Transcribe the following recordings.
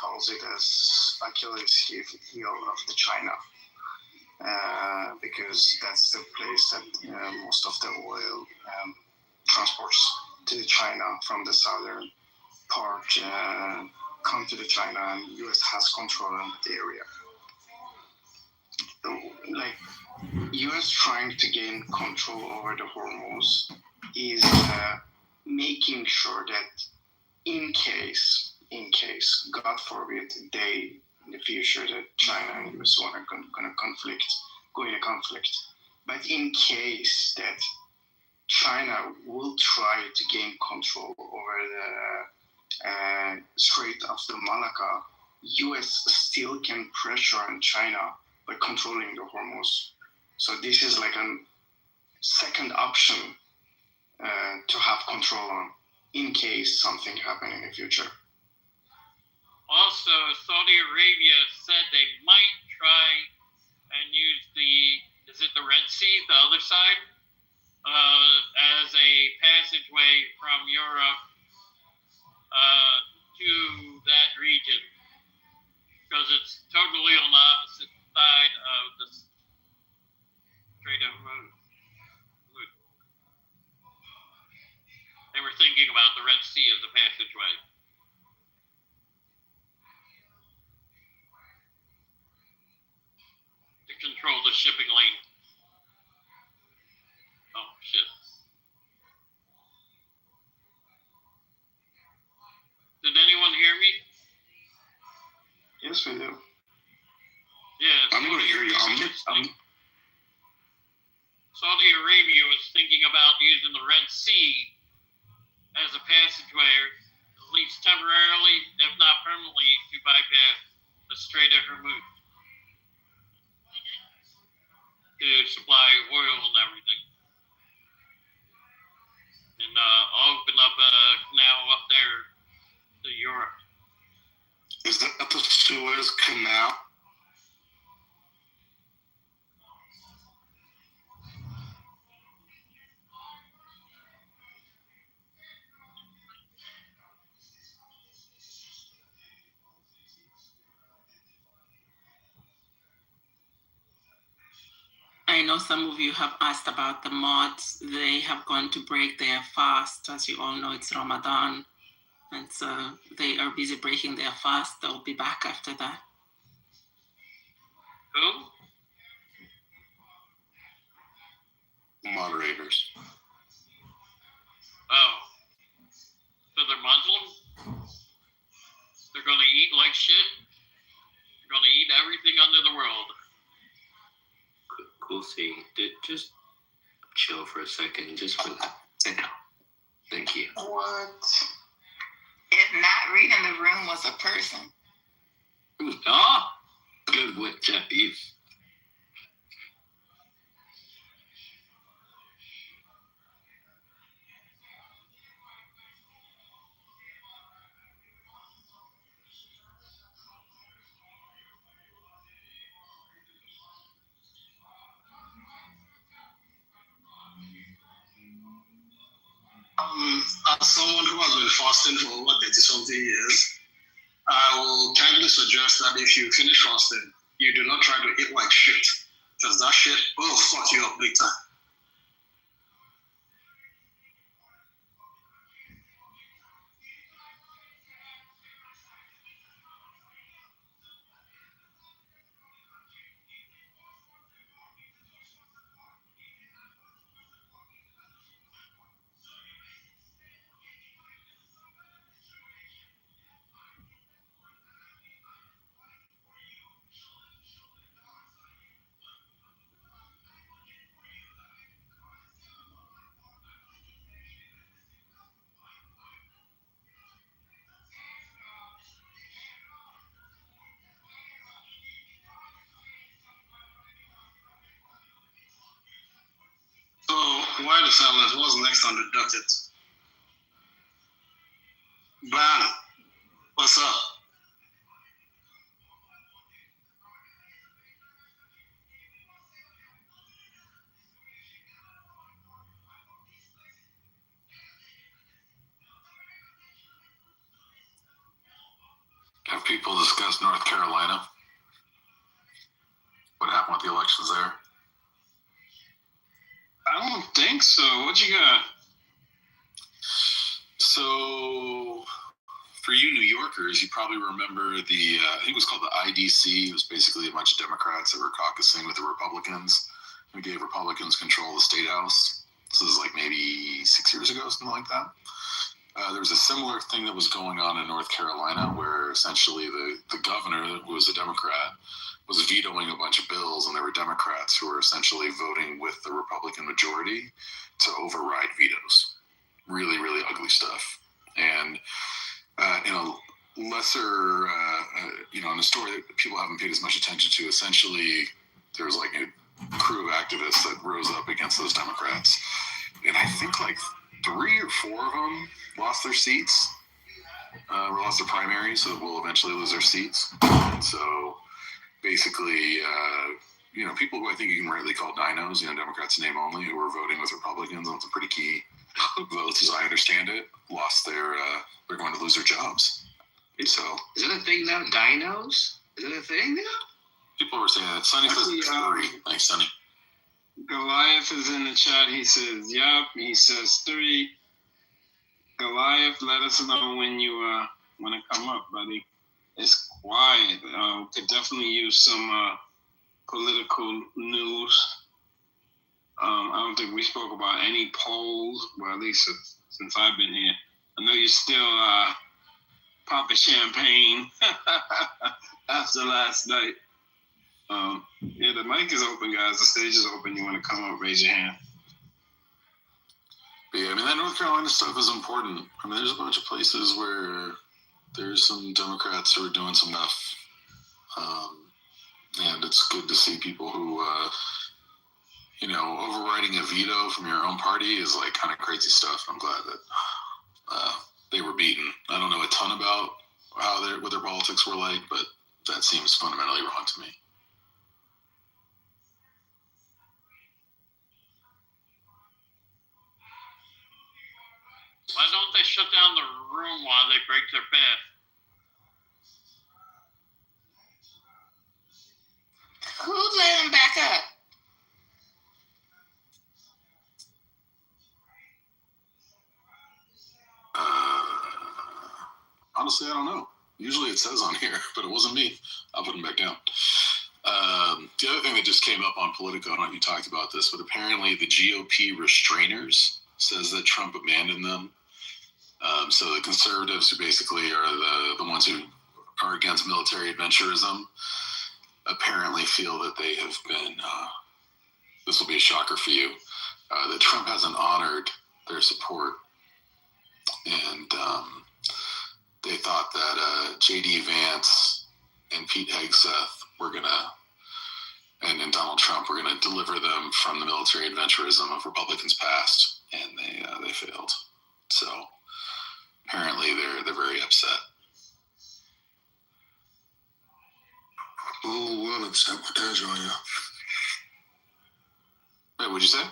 calls it as Achilles heel of the China, because that's the place that most of the oil transports to China from the southern part come to the China, and U.S. has control on the area. Like U.S. trying to gain control over the Hormuz is making sure that in case, God forbid, in the future that China and U.S. are going to go in a conflict, but in case that China will try to gain control over the Strait of the Malacca, U.S. still can pressure on China by controlling the Hormuz. So this is like a second option to have control on in case something happen in the future. Also, Saudi Arabia said they might try and use is it the Red Sea, the other side, as a passageway from Europe to that region, because it's totally on the opposite side of the Strait of Hormuz. They were thinking about the Red Sea as a passageway. To control the shipping lane. Oh, shit. Did anyone hear me? Yes, we do. Yeah. I'm going to hear you. Saudi Arabia was thinking about using the Red Sea as a passageway, at least temporarily, if not permanently, to bypass the Strait of Hormuz to supply oil and everything, and open up a canal up there to Europe. Is that the Suez Canal? I know some of you have asked about the mods. They have gone to break their fast. As you all know, it's Ramadan. And so they are busy breaking their fast. They'll be back after that. Who? Moderators. Oh. So they're Muslim? They're going to eat like shit? They're going to eat everything under the world. Cool thing. Just chill for a second. Just relax. Sit down. Thank you. What? If not reading the room was a person. Ah, good with Jeff. As someone who has been fasting for over 30-something years, I will kindly suggest that if you finish fasting, you do not try to eat like shit, because that shit will fuck you up big time. So, why the silence? What's next on the docket? Banner, what's up? After people discuss North Carolina? What happened with the elections there? I don't think so. What you got? So, for you New Yorkers, you probably remember the, I think it was called the IDC. It was basically a bunch of Democrats that were caucusing with the Republicans. We gave Republicans control of the State House. This is like maybe 6 years ago, something like that. There was a similar thing that was going on in North Carolina where essentially the governor, who was a Democrat, was vetoing a bunch of bills, and there were Democrats who were essentially voting with the Republican majority to override vetoes. Really, really ugly stuff. And in a lesser, in a story that people haven't paid as much attention to, essentially there was like a crew of activists that rose up against those Democrats. And I think like 3 or 4 of them lost their seats, or lost their primaries, so will eventually lose their seats. And so basically, people who I think you can rightly call dinos, Democrats in name only, who were voting with Republicans on some pretty key votes, as I understand it, lost they're going to lose their jobs. So is it a thing now? Dinos? Is it a thing now? People were saying that. Sonny says 3. Thanks, Sonny. Goliath is in the chat. He says, yup. He says 3. Goliath, let us know when you want to come up, buddy. It's quiet. Could definitely use some political news. I don't think we spoke about any polls, well, at least since I've been here. I know you're still popping champagne after last night. The mic is open, guys. The stage is open. You want to come up, raise your hand. But yeah, that North Carolina stuff is important. There's a bunch of places where there's some Democrats who are doing some stuff. And it's good to see people who, overriding a veto from your own party is like kind of crazy stuff. I'm glad that they were beaten. I don't know a ton about what their politics were like, but that seems fundamentally wrong to me. Why don't they shut down the room while they break their fast? Who's letting them back up? Honestly, I don't know. Usually it says on here, but it wasn't me. I'll put them back down. The other thing that just came up on Politico, I don't know if you talked about this, but apparently the GOP restrainers says that Trump abandoned them. So the conservatives, who basically are the ones who are against military adventurism, apparently feel that they have been, this will be a shocker for you, that Trump hasn't honored their support. And they thought that J.D. Vance and Pete Hegseth were going to, and Donald Trump were going to deliver them from the military adventurism of Republicans past, and they failed. So apparently they're very upset. Oh, well upset with that, Junior. Wait, what'd you say?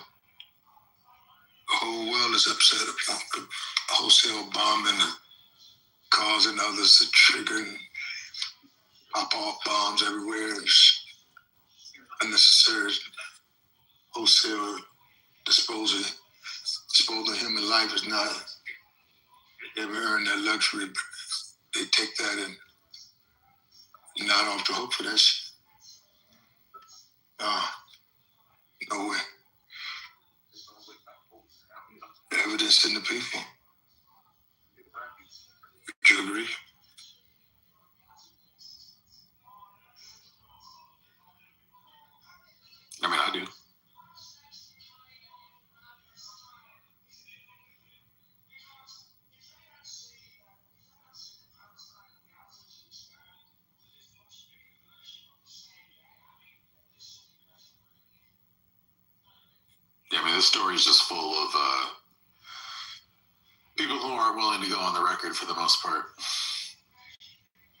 The whole world is upset about the wholesale bombing and causing others to trigger and pop off bombs everywhere. It's unnecessary wholesale disposing human life is not. They never earned that luxury, but they take that and not off the hook for that shit. No way. The evidence in the people. Would you agree? I do. This story is just full of people who aren't willing to go on the record for the most part.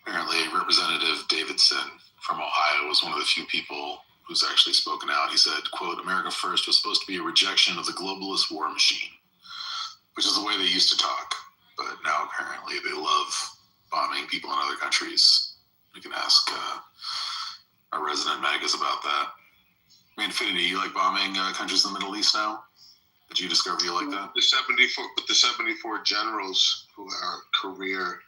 Apparently, Representative Davidson from Ohio was one of the few people who's actually spoken out. He said, quote, "America First was supposed to be a rejection of the globalist war machine," which is the way they used to talk. But now apparently they love bombing people in other countries can ask our resident magas about that. I mean, Infinity, you like bombing countries in the Middle East now? Did you discover you like that? The 74 generals who are career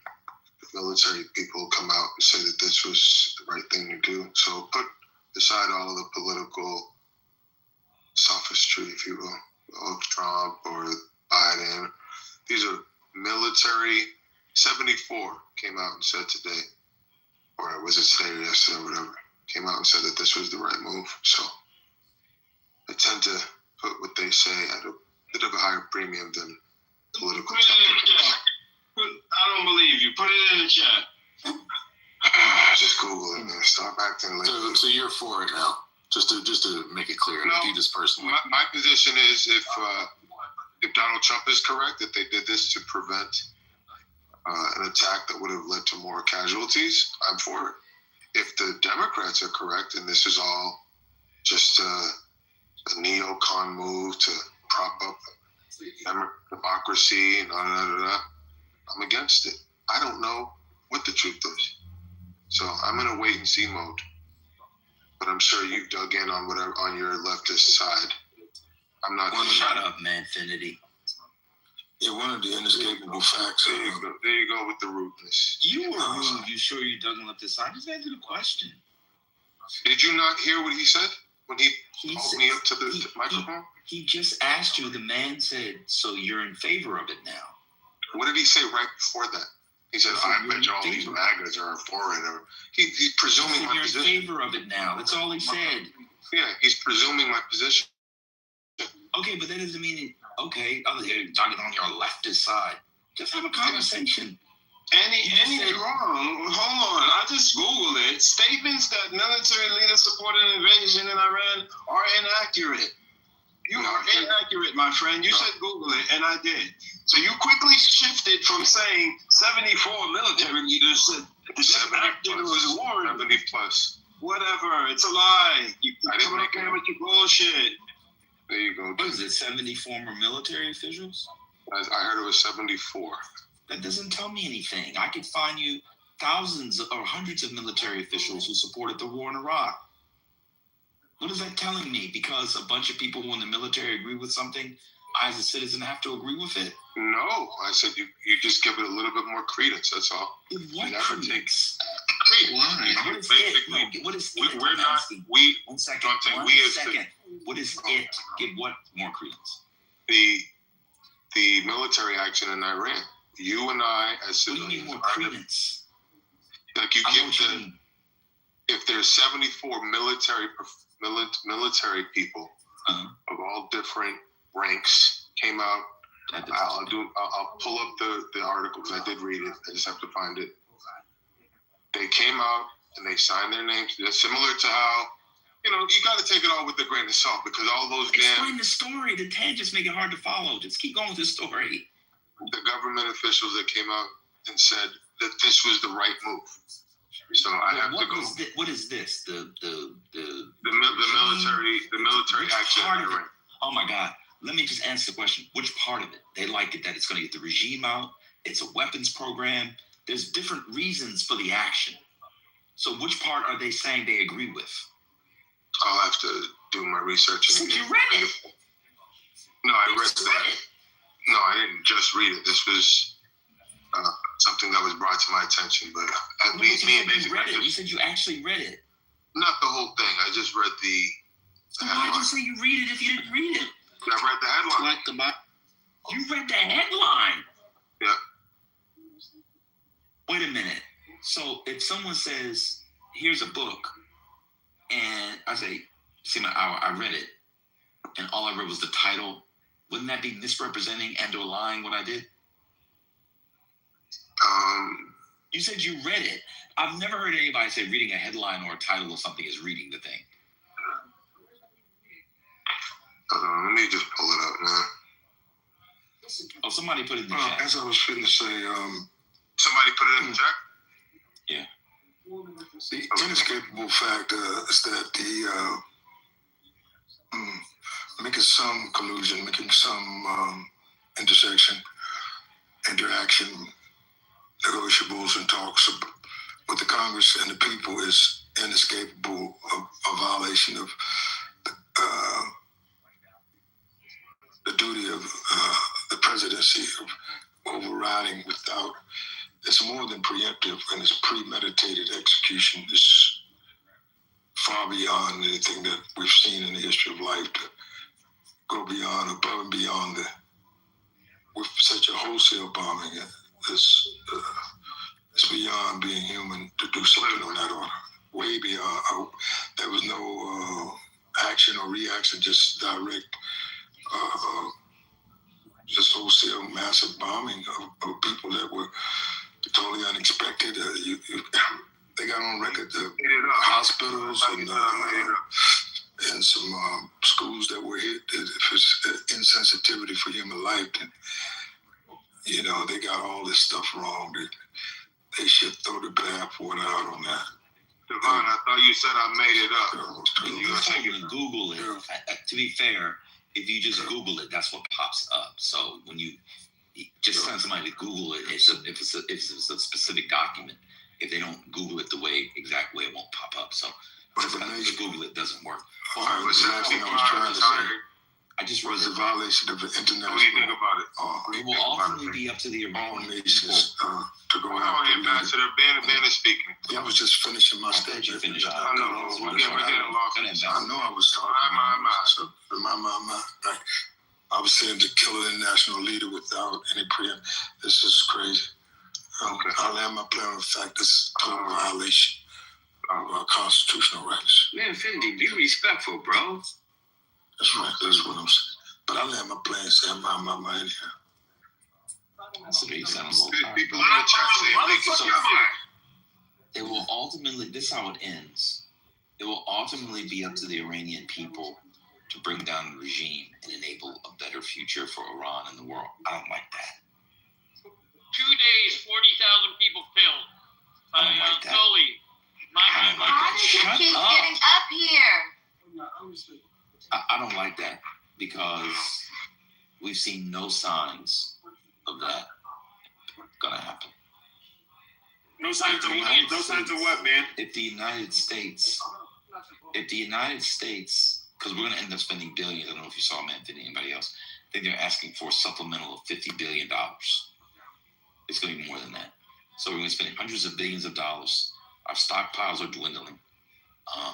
military people come out and say that this was the right thing to do. So put aside all of the political sophistry, if you will, of Trump or Biden. These are military. 74 came out and said today, or was it today or yesterday or whatever, came out and said that this was the right move. So I tend to put what they say at a bit of a higher premium than political. Put it in the chat. I don't believe you. Put it in the chat. Just Google it, man. Stop acting like. So you're for it now? Just to make it clear, No, you just personally. My position is if Donald Trump is correct that they did this to prevent an attack that would have led to more casualties, I'm for it. If the Democrats are correct and this is all just a neocon move to prop up democracy and I'm against it. I don't know what the truth is, so I'm in a wait and see mode. But I'm sure you've dug in on whatever on your leftist side. I'm not. Shut up, Manfinity. Yeah, one of the inescapable facts. There you go with the rudeness. You were rude. You sure you dug on leftist side? Just answer the question. Did you not hear what he said when he called me up to the microphone? He just asked you. The man said, "So you're in favor of it now." What did he say right before that? He said, "I bet you all these MAGAs are for it." Or he's presuming my position. You're in favor of it now. That's all he said. Yeah, he's presuming my position. Okay, but that doesn't mean okay. You're talking on your leftist side. Just have a conversation. And he's wrong. Hold on. I just Googled it. Statements that military leaders supported an invasion in Iran are inaccurate. You are inaccurate, my friend. You said Google it, and I did. So you quickly shifted from saying 74 military leaders said it was war. 70 plus. Whatever. It's a lie. You come up here with your bullshit. There you go. What is it, 70 former military officials? I heard it was 74. That doesn't tell me anything. I could find you thousands or hundreds of military officials who supported the war in Iraq. What is that telling me? Because a bunch of people who in the military agree with something, I as a citizen have to agree with it? No, I said you just give it a little bit more credence, that's all. What credence? Why? What is it? No, what is it? We're not, we, one second. What is it? Give what more credence? The military action in Iran. You and I, as citizens, what do you need more credence? Like you give if there's 74 military people of all different ranks came out. I'll pull up the article because I did read it. I just have to find it. They came out and they signed their names. It's similar to how, you got to take it all with a grain of salt because all those Explain the story. The tangents make it hard to follow. Just keep going with the story. The government officials that came out and said that this was the right move. So I have to go. What is this? The military action. Oh my God. Let me just answer the question. Which part of it? They like it that it's going to get the regime out. It's a weapons program. There's different reasons for the action. So which part are they saying they agree with? I'll have to do my research. Since you read it. No, I read that. No, I didn't just read it. This was something that was brought to my attention. But at least me and basically, you said you actually read it. Not the whole thing. I just read the. So why did you say you read it if you didn't read it? I read the headline. You read the headline. Yeah. Wait a minute. So if someone says, "Here's a book," and I say, I read it, and all I read was the title. Wouldn't that be misrepresenting and or lying what I did? You said you read it. I've never heard anybody say reading a headline or a title of something is reading the thing. Let me just pull it up, man. Oh, somebody put it in the chat. As I was finna say, somebody put it in the chat? Yeah. The inescapable fact is that the making some collusion, making some interaction, negotiables and talks with the Congress and the people is inescapable, a violation of the duty of the presidency of overriding without. It's more than preemptive, and it's premeditated execution. It's far beyond anything that we've seen in the history of life to go beyond, above and beyond with such a wholesale bombing. It's beyond being human to do something on that order. Way beyond. There was no action or reaction, just direct, just wholesale massive bombing of people that were totally unexpected. They got on record the hospitals and some schools that were hit. If it's insensitivity for human life, then they got all this stuff wrong. They should throw the bathwater out on that. Devon, I thought you said I made it up. If you Google it, to be fair, if you just Google it, that's what pops up. So when you just send somebody to Google it, if it's a specific document, if they don't Google it the exact way, it won't pop up. So just Google it doesn't work. All right, what's the last thing I was trying to say? I just was a violation of the international. What do you think about it? It will ultimately be up to the all nations to go Oh, after. Ambassador Ben is speaking. I was just finishing my statement. Finish. I know. We're getting lost. I know I was talking. So, right. I was saying to kill an international leader without any preempt. This is crazy. Okay. I land my plane on the fact this is a total violation of our constitutional rights. Man, Fendi, be respectful, bro. That's right. That's what I'm saying. But I land my plane saying my mind here. That's a big sound. People in the chat saying, it will ultimately, this is how it ends. It will ultimately be up to the Iranian people to bring down the regime and enable a better future for Iran and the world. I don't like that. 2 days, 40,000 people killed. I don't like that. Sully. How does it keep getting up here? I don't like that because we've seen no signs of that gonna happen. No signs of what? No signs of what, man? If the United States, because we're gonna end up spending billions. I don't know if you saw Anthony, anybody else. I think they're asking for a supplemental of $50 billion. It's gonna be more than that. So we're gonna spend hundreds of billions of dollars. Our stockpiles are dwindling.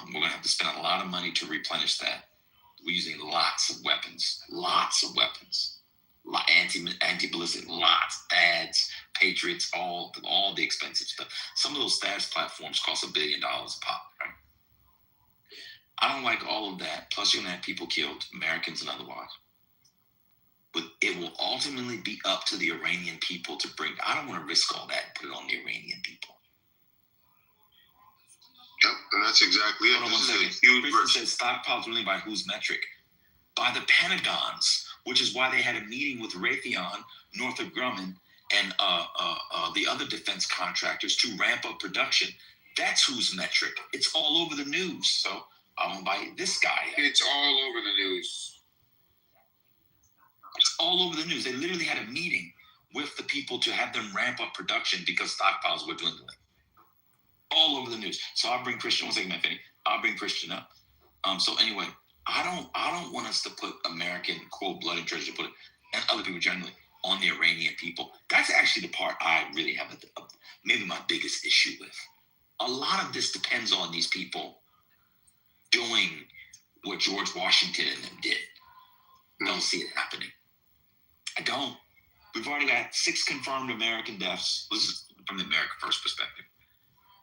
We're gonna have to spend a lot of money to replenish that. We're using lots of weapons, anti-ballistic, lots, THAADs, Patriots, all the expensive stuff. Some of those THAADs platforms cost $1 billion a pop, right? I don't like all of that. Plus, you're gonna have people killed, Americans and otherwise. But it will ultimately be up to the Iranian people to bring. I don't want to risk all that and put it on the Iranian people. Yep, and that's exactly it. Hold on one second. Christian says stockpiles only by whose metric? By the Pentagon's, which is why they had a meeting with Raytheon, Northrop Grumman, and the other defense contractors to ramp up production. That's whose metric. It's all over the news. So I won't buy this guy. It's all over the news. It's all over the news. They literally had a meeting with the people to have them ramp up production because stockpiles were dwindling. All over the news. So I'll bring Christian. One second, Anthony. I'll bring Christian up. So anyway, I don't want us to put American quote blood and treasure, put it, and other people generally on the Iranian people. That's actually the part I really have maybe my biggest issue with. A lot of this depends on these people doing what George Washington and them did. I don't see it happening. I don't. We've already got 6 confirmed American deaths. This is from the America First perspective.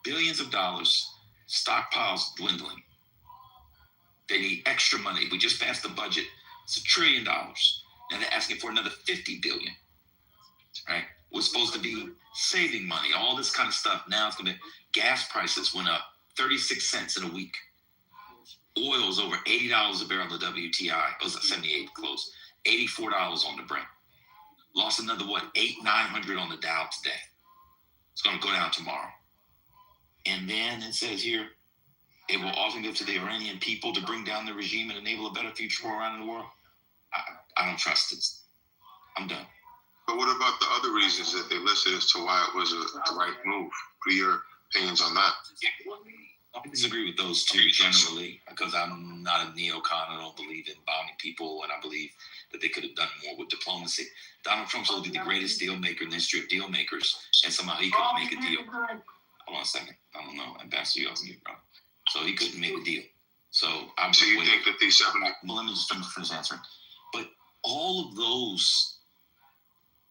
Billions of dollars, stockpiles dwindling. They need extra money. We just passed the budget. It's $1 trillion. And they're asking for another $50 billion. Right? We're supposed to be saving money, all this kind of stuff. Now it's going to be gas prices went up 36 cents in a week. Oil's over $80 a barrel of WTI. It was at 78 close. $84 on the Brent. Lost another, 900 on the Dow today. It's going to go down tomorrow. And then it says here, it will also give to the Iranian people to bring down the regime and enable a better future for Iran in the world. I don't trust it. I'm done. But what about the other reasons that they listed as to why it was the right move? What are your opinions on that. I disagree with those two generally because I'm not a neocon. I don't believe in bombing people, and I believe that they could have done more with diplomacy. Donald Trump's supposed to be the greatest deal maker in the history of deal makers, and somehow he couldn't make a deal. Hold on a second. I don't know. Ambassador, you off mute, bro. So he couldn't make a deal. So I'm So you think that these 7... Well, let me just finish answering. But all of those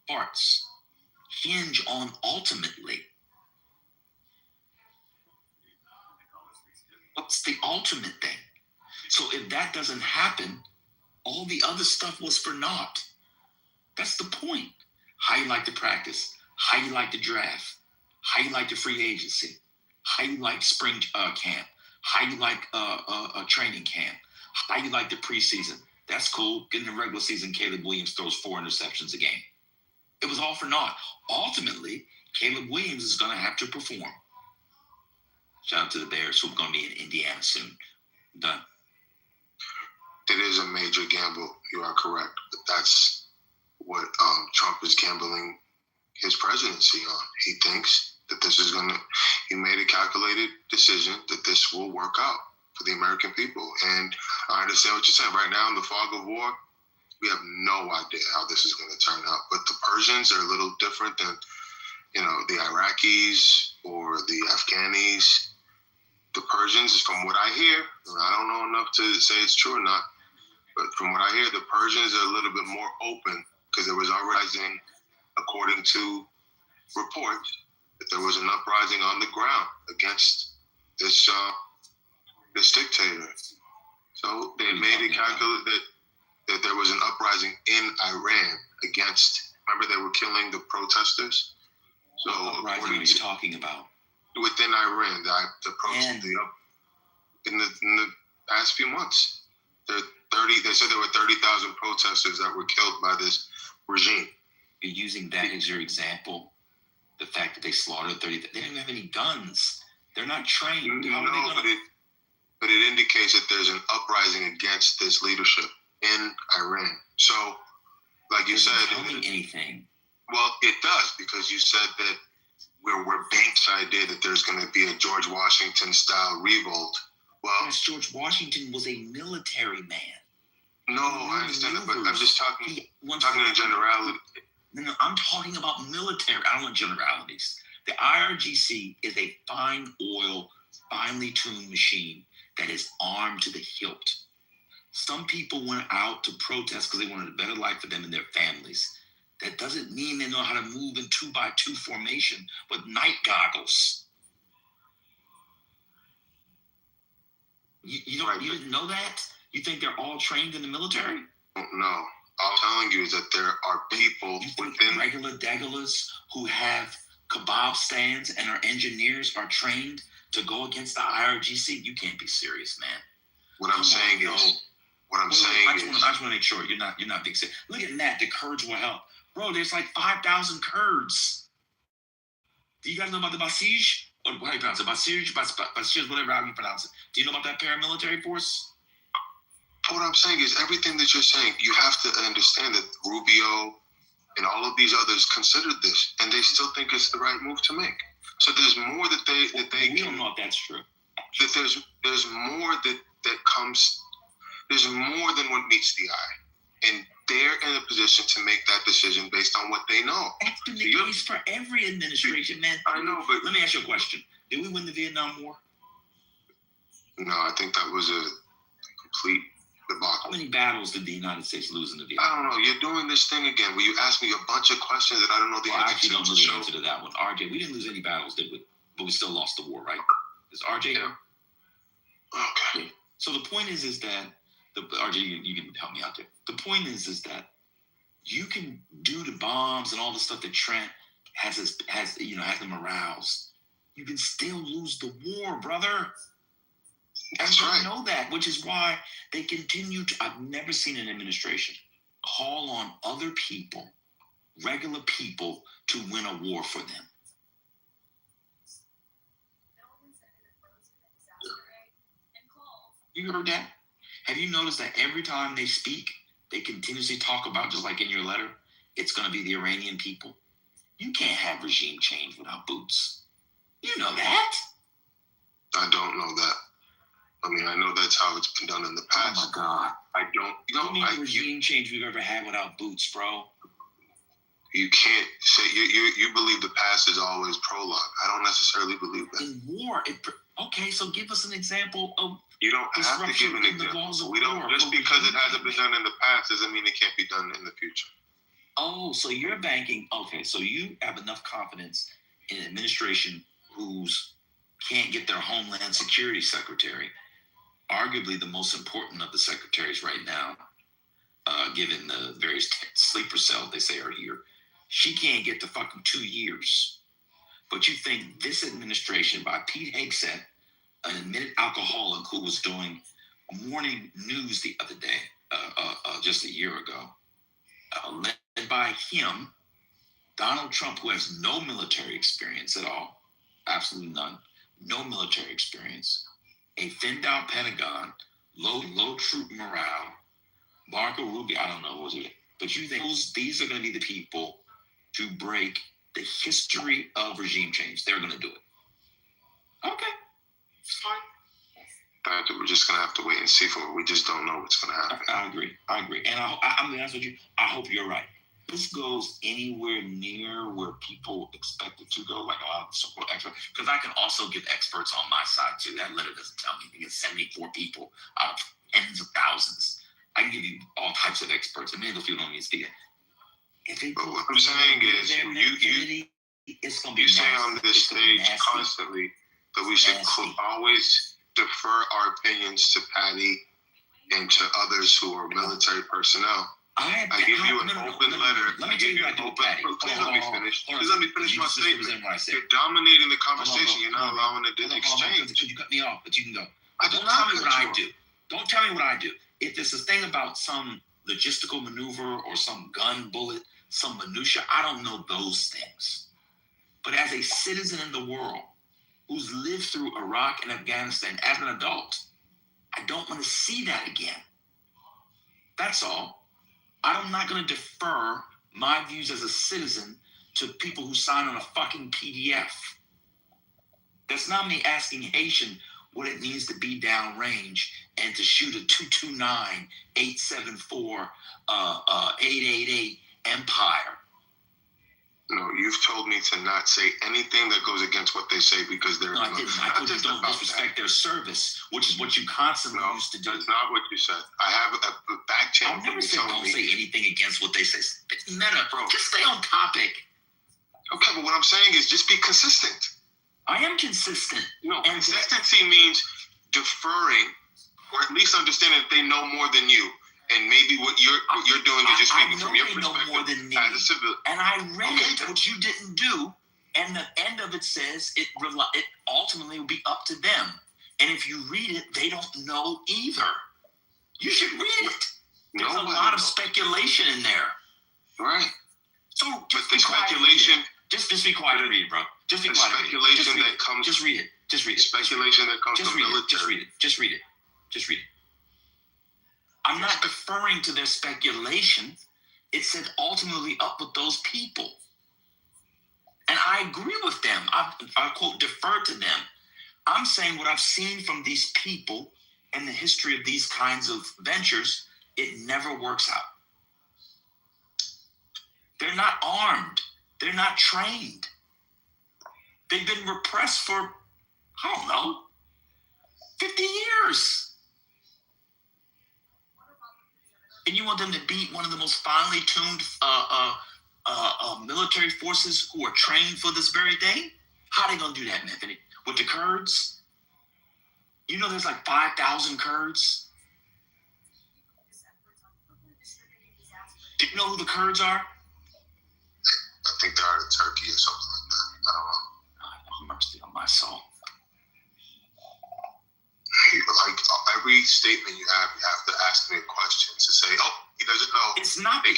parts hinge on ultimately what's the ultimate thing. So if that doesn't happen, all the other stuff was for naught. That's the point. How you like to practice, how you like to draft, how you like the free agency, how you like spring camp, how you like a training camp, how you like the preseason. That's cool. Getting the regular season, Caleb Williams throws 4 interceptions a game. It was all for naught. Ultimately, Caleb Williams is going to have to perform. Shout out to the Bears, who are going to be in Indiana soon. Done. It is a major gamble. You are correct. But that's what Trump is gambling his presidency on. He thinks that this is he made a calculated decision that this will work out for the American people. And I understand what you're saying. Right now, in the fog of war, we have no idea how this is going to turn out. But the Persians are a little different than, the Iraqis or the Afghanis. The Persians, from what I hear, I don't know enough to say it's true or not, but from what I hear, the Persians are a little bit more open because there was uprising, according to reports, that there was an uprising on the ground against this dictator. So they made a calculate that there was an uprising in Iran against. Remember, they were killing the protesters. So what uprising are you talking about? Within Iran, in the past few months, they said there were 30,000 protesters that were killed by this regime. You're using that as your example. The fact that they slaughtered 30, they didn't have any guns. They're not trained. But it indicates that there's an uprising against this leadership in Iran. So, like you said, tell me anything. Well, it does, because you said that we're Banks' idea that there's going to be a George Washington style revolt. Well, yes, George Washington was a military man. No, I understand that, but I'm just talking in generality. No, I'm talking about military. I don't want generalities. The IRGC is a fine oil, finely tuned machine that is armed to the hilt. Some people went out to protest because they wanted a better life for them and their families. That doesn't mean they know how to move in 2x2 formation with night goggles. You didn't know that? You think they're all trained in the military? No. All I'm telling you is that there are people within regular degulas who have kebab stands and are engineers are trained to go against the IRGC. You can't be serious, man. What I'm saying is, I just want to make sure you're not being serious. Look at that. The Kurds will help, bro. There's like 5,000 Kurds. Do you guys know about the Basij? Or how do you pronounce it? Basij, whatever how you pronounce it. Do you know about that paramilitary force? What I'm saying is, everything that you're saying, you have to understand that Rubio and all of these others considered this, and they still think it's the right move to make. So there's more that they we don't know if that's true. That there's more that comes. There's more than what meets the eye, and they're in a position to make that decision based on what they know. That's been the case for every administration, man. I know, but let me ask you a question: did we win the Vietnam War? No, I think that was a complete debacle. How many battles did the United States lose in the Vietnam? I don't know. You're doing this thing again where you ask me a bunch of questions that I don't know the answer to. I actually don't know the answer to that one. RJ, we didn't lose any battles, did we? But we still lost the war, right? Is RJ here? Okay. Yeah. So the point is that RJ, you can help me out there. The point is that you can do the bombs and all the stuff that Trent has them aroused. You can still lose the war, brother. That's right. I know that, which is why they continue to. I've never seen an administration call on other people, regular people, to win a war for them. You heard that? Have you noticed that every time they speak, they continuously talk about, just like in your letter, it's going to be the Iranian people? You can't have regime change without boots. You know that. I don't know that. I mean, I know that's how it's been done in the past. Oh my God. I don't. You mean regime change we've ever had without boots, bro? You can't say you believe the past is always prologue. I don't necessarily believe that. In war, okay. So give us an example of. You don't have to give an example. We don't. Just because it hasn't been done in the past doesn't mean it can't be done in the future. Oh, so you're banking. Okay, so you have enough confidence in an administration who's can't get their Homeland Security Secretary, arguably the most important of the secretaries right now, given the various sleeper cells they say are here. She can't get to fucking 2 years. But you think this administration by Pete Hegseth, an admitted alcoholic who was doing morning news the other day, just a year ago, led by him, Donald Trump, who has no military experience at all, absolutely none, no military experience, a thinned out Pentagon, low troop morale, Marco Rubio, I don't know, was it? But you think these are going to be the people to break the history of regime change? They're going to do it. Okay, it's fine. We're just going to have to wait and see for it. We just don't know what's going to happen. I agree. And I'm going to be honest with you, I hope you're right. This goes anywhere near where people expect it to go, like a lot of support experts, because I can also get experts on my side too. That letter doesn't tell me to get 74 people out of tens of thousands. I can give you all types of experts, and maybe those people don't need to speak. But what I'm saying is, you say on this stage constantly that we should always defer our opinions to Patty and to others who are military personnel. I give you an open letter. Let me tell you what I do with Patty. Please let me finish. Please let me finish my statement. You're dominating the conversation. You're not allowing the exchange. Because you cut me off, but you can go. Don't tell me what I do. Don't tell me what I do. If there's a thing about some logistical maneuver or some gun bullet, some minutia, I don't know those things. But as a citizen in the world who's lived through Iraq and Afghanistan as an adult, I don't want to see that again. That's all. I'm not going to defer my views as a citizen to people who sign on a fucking PDF. That's not me asking Haitian what it means to be downrange and to shoot a 229, 874, 888 Empire. No, you've told me to not say anything that goes against what they say because they're. No, I didn't. I told you don't disrespect their service, which is what you constantly used to do. That's not what you said. I have a back channel. I've never said don't say anything against what they say. It's meta, bro. Just stay on topic. Okay, but what I'm saying is just be consistent. I am consistent. No, consistency means deferring, or at least understanding that they know more than you. And maybe what you're doing is just speaking from your perspective more than me. As a civilian. And I read it, which you didn't do. And the end of it says it ultimately will be up to them. And if you read it, they don't know either. You should read it. There's a lot of speculation in there. Right. So but the speculation. Just be quiet and read it, bro. Just be quiet. Speculation that comes. Just read it. Just read it. Speculation that comes from military. Just read it. Just read it. Just read it. I'm not deferring to their speculation. It said ultimately up with those people. And I agree with them. I quote, defer to them. I'm saying what I've seen from these people and the history of these kinds of ventures, it never works out. They're not armed. They're not trained. They've been repressed for, I don't know, 50 years. And you want them to beat one of the most finely tuned military forces who are trained for this very thing? How are they going to do that, Anthony? With the Kurds? You know there's like 5,000 Kurds? Do you know who the Kurds are? I think they're out of Turkey or something like that. I don't know. God, have mercy on my soul. Like every statement you have to ask me a question to say, oh, he doesn't know. It's not no.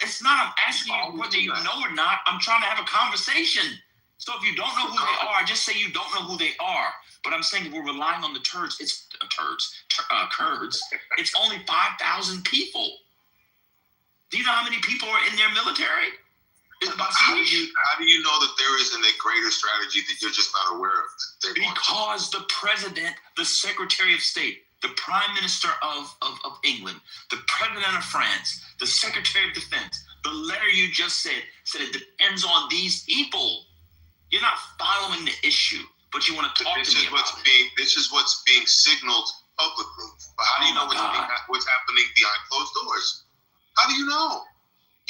It's not. I'm asking you whether you know or not. I'm trying to have a conversation. So if you don't know who they are, just say you don't know who they are. But I'm saying we're relying on the Kurds. It's Kurds. It's only 5,000 people. Do you know how many people are in their military? How do you know that there isn't a greater strategy that you're just not aware of? Because the president, the Secretary of State, the Prime Minister of England, the President of France, the Secretary of Defense, the letter you just said it depends on these people. You're not following the issue, but you want to talk to me about it. This is what's being signaled publicly. But how do you know what's happening behind closed doors? How do you know?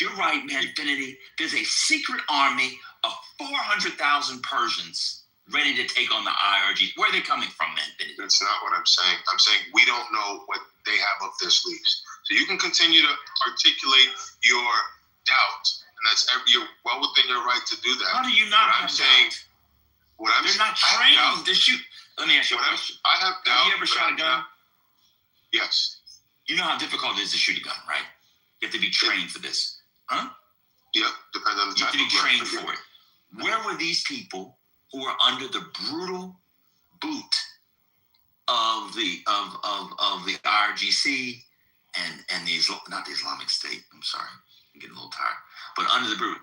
You're right, man, Infinity. There's a secret army of 400,000 Persians ready to take on the IRG. Where are they coming from, man, Infinity? That's not what I'm saying. I'm saying we don't know what they have up their sleeves. So you can continue to articulate your doubt, and you're well within your right to do that. How do you not have doubt? They're not trained to shoot. Let me ask you a question. I have doubt. Have you ever shot a gun? Yes. You know how difficult it is to shoot a gun, right? You have to be trained for this. Huh? Yeah, depends on the type of gun. You have to be trained for it. Where were these people who were under the brutal boot of the IRGC and not the Islamic State? I'm sorry, I'm getting a little tired. But under the boot,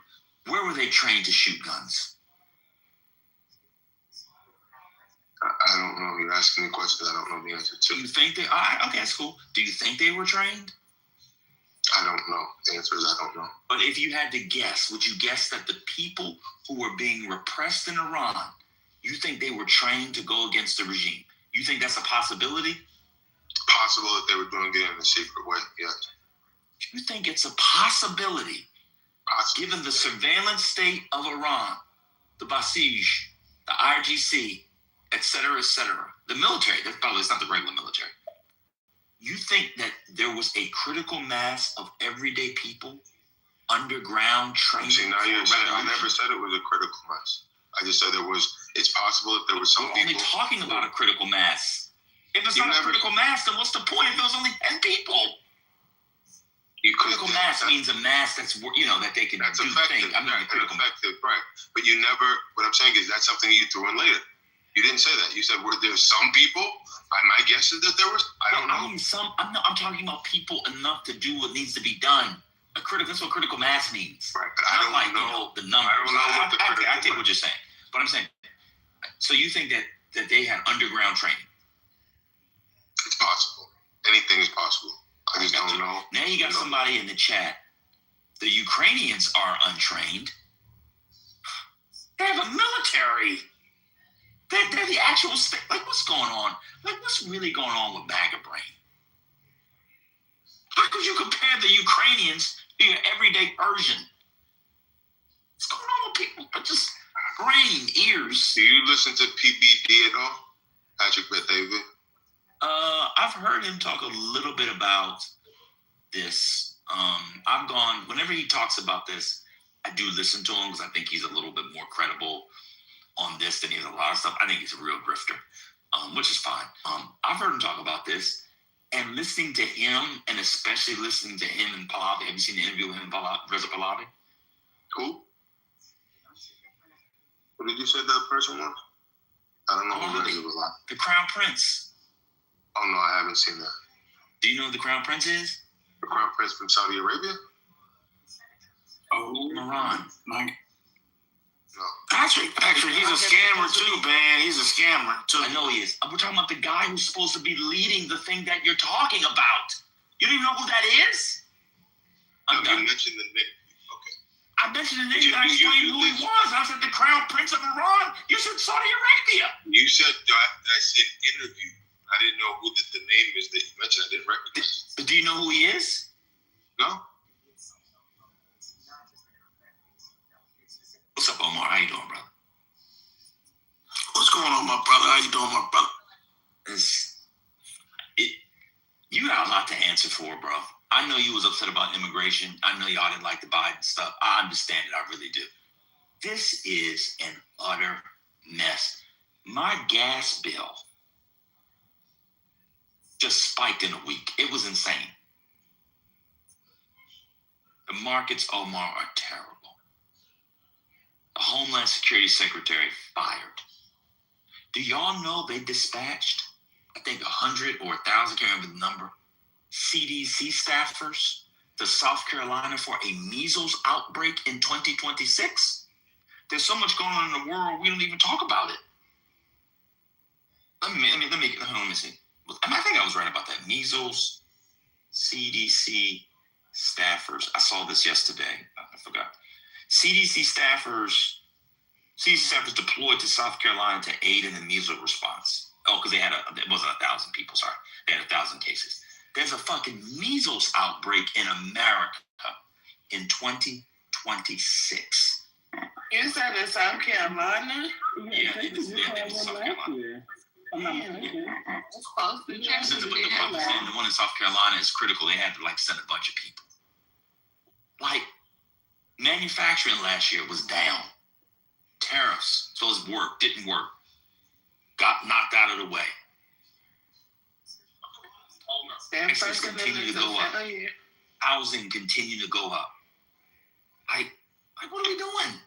where were they trained to shoot guns? I don't know. You're asking me questions I don't know the answer to. Do you think they? Okay, that's cool. Do you think they were trained? I don't know. The answer is I don't know. But if you had to guess, would you guess that the people who were being repressed in Iran, you think they were trained to go against the regime? You think that's a possibility? Possible that they were doing it in a secret way, yes. You think it's a possibility, given the surveillance state of Iran, the Basij, the IRGC, et cetera, the military, probably it's not the regular military. You think that there was a critical mass of everyday people, underground training? See, now you're saying, I never said it was a critical mass. I just said it's possible that there was some people. We're only talking about a critical mass. If it's not a critical mass, then what's the point if it was only 10 people? Critical mass means a mass that's, that they can do things. I'm not critical mass. Right. But what I'm saying is that's something you threw in later. You didn't say that. You said, were there some people? My guess is that there was. I don't know. I mean, I'm talking about people enough to do what needs to be done. That's what critical mass means. Right, but I don't know the numbers. I don't know what the critical I get what you're saying. But I'm saying, so you think that they had underground training? It's possible. Anything is possible. I just don't know. Now you got somebody in the chat. The Ukrainians are untrained. They have a military. They're the actual state. Like, what's going on? Like, what's really going on with MAGA brain? How could you compare the Ukrainians to your everyday Persian? What's going on with people? Just brain, ears. Do you listen to PBD at all? Patrick Bet-David? I've heard him talk a little bit about this. Whenever he talks about this, I do listen to him because I think he's a little bit more credible on this than he has a lot of stuff. I think he's a real grifter, which is fine. I've heard him talk about this, and listening to him, and especially listening to him and Pahlavi. Have you seen the interview with him and Reza Pahlavi? Who? What did you say that person was? I don't know who Reza Pahlavi. The Crown Prince. Oh, no, I haven't seen that. Do you know who the Crown Prince is? The Crown Prince from Saudi Arabia? Oh, Iran. Mike. No. Patrick, he's a scammer too, man. He's a scammer too. I know he is. We're talking about the guy who's supposed to be leading the thing that you're talking about. You don't even know who that is? You mentioned the name. Okay. I mentioned the name. I explained who he was. I said the Crown Prince of Iran. You said Saudi Arabia. You said, I said interview. I didn't know who the name is that you mentioned. I didn't recognize. But do you know who he is? No. What's up, Omar? How you doing, brother? What's going on, my brother? How you doing, my brother? You got a lot to answer for, bro. I know you was upset about immigration. I know y'all didn't like the Biden stuff. I understand it. I really do. This is an utter mess. My gas bill just spiked in a week. It was insane. The markets, Omar, are terrible. The Homeland Security Secretary fired. Do y'all know they dispatched, I think 100 or 1,000, can't remember the number, CDC staffers to South Carolina for a measles outbreak in 2026? There's so much going on in the world, we don't even talk about it. Let me see. I think I was right about that. Measles, CDC staffers. I saw this yesterday. I forgot. CDC staffers deployed to South Carolina to aid in the measles response. Oh, because it wasn't 1,000 people, sorry. They had 1,000 cases. There's a fucking measles outbreak in America in 2026. You said in South Carolina? Yeah, it is in South Carolina. It's close to The one in South Carolina is critical. They had to send a bunch of people. Manufacturing last year was down. Tariffs, supposed to work, didn't work. Got knocked out of the way. Taxes continue to go up. Housing continue to go up. What are we doing?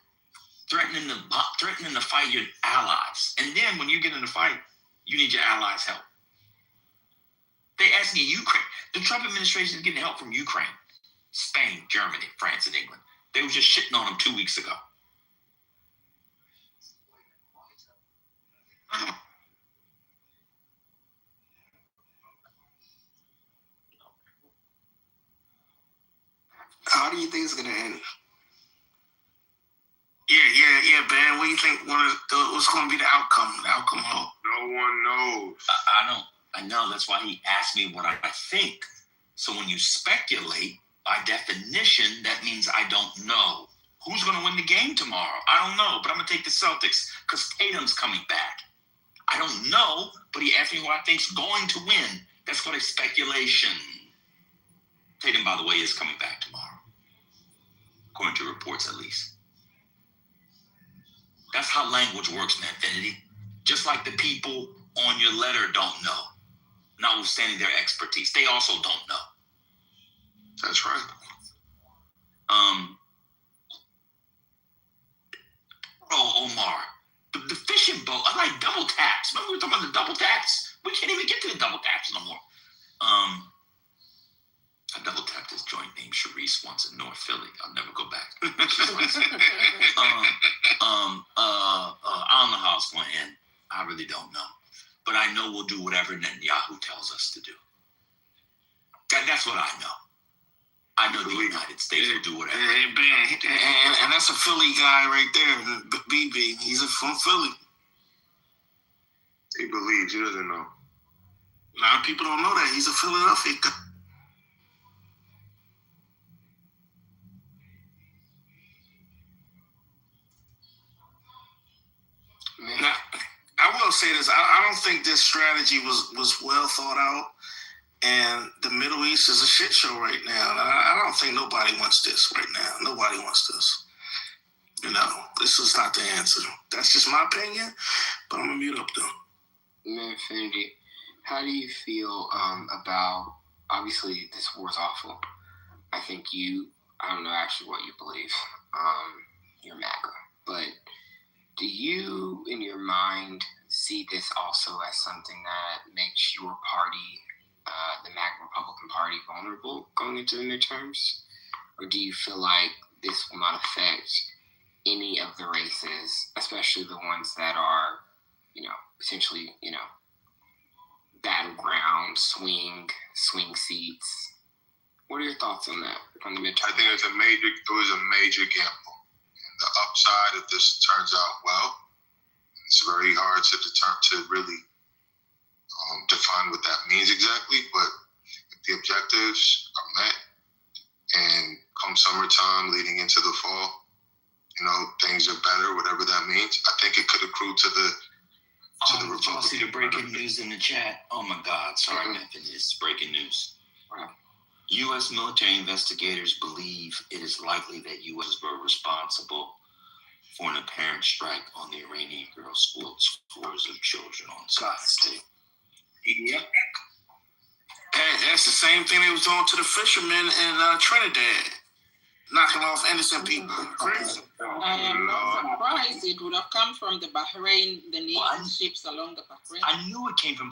Threatening to fight your allies. And then when you get in the fight, you need your allies' help. They asking Ukraine. The Trump administration is getting help from Ukraine, Spain, Germany, France, and England. They were just shitting on them 2 weeks ago. How do you think it's gonna end? Yeah, Ben. What do you think? What's going to be the outcome? The outcome of? No one knows. I know. That's why he asked me what I think. So when you speculate, by definition, that means I don't know. Who's going to win the game tomorrow? I don't know, but I'm going to take the Celtics because Tatum's coming back. I don't know, but he asked me who I think's going to win. That's called a speculation. Tatum, by the way, is coming back tomorrow, according to reports at least. That's how language works, man, Infinity. Just like the people on your letter don't know, notwithstanding their expertise. They also don't know. That's right. Omar, the fishing boat, I like double taps. Remember we were talking about the double taps? We can't even get to the double taps no more. I double tapped this joint named Sharice once in North Philly. I'll never go back. I don't know how it's going to end. I really don't know. But I know we'll do whatever Netanyahu tells us to do. That's what I know. I know the United States will do whatever. And that's a Philly guy right there, BB. He's from Philly. He believes. He doesn't know. A lot of people don't know that. He's a Philadelphia guy. Now, I will say this. I don't think this strategy was well thought out. And the Middle East is a shit show right now. I don't think nobody wants this right now. Nobody wants this. This is not the answer. That's just my opinion. But I'm going to mute up, though. Man, Infinity, how do you feel about, obviously, this war's awful. I think I don't know actually what you believe. You're MAGA. But do you, in your mind, see this also as something that makes your party, the MAGA Republican Party, vulnerable going into the midterms? Or do you feel like this will not affect any of the races, especially the ones that are, potentially, battleground, swing seats? What are your thoughts on that from the midterm? I think it was a major gamble. And the upside, if this turns out well, it's very hard to really define what that means exactly, but if the objectives are met and come summertime leading into the fall, things are better, whatever that means, I think it could accrue to the Republicans. Y'all see the breaking news in the chat? Oh my God, sorry, Nathan, it's breaking news. Wow. U.S. military investigators believe it is likely that U.S. were responsible for an apparent strike on the Iranian girls' school scores of children on Sunday. Yep. That's the same thing they was doing to the fishermen in Trinidad, knocking off innocent people. Crazy. I'm surprised it would have come from the Bahrain, the Navy ships along the Bahrain. I knew it came from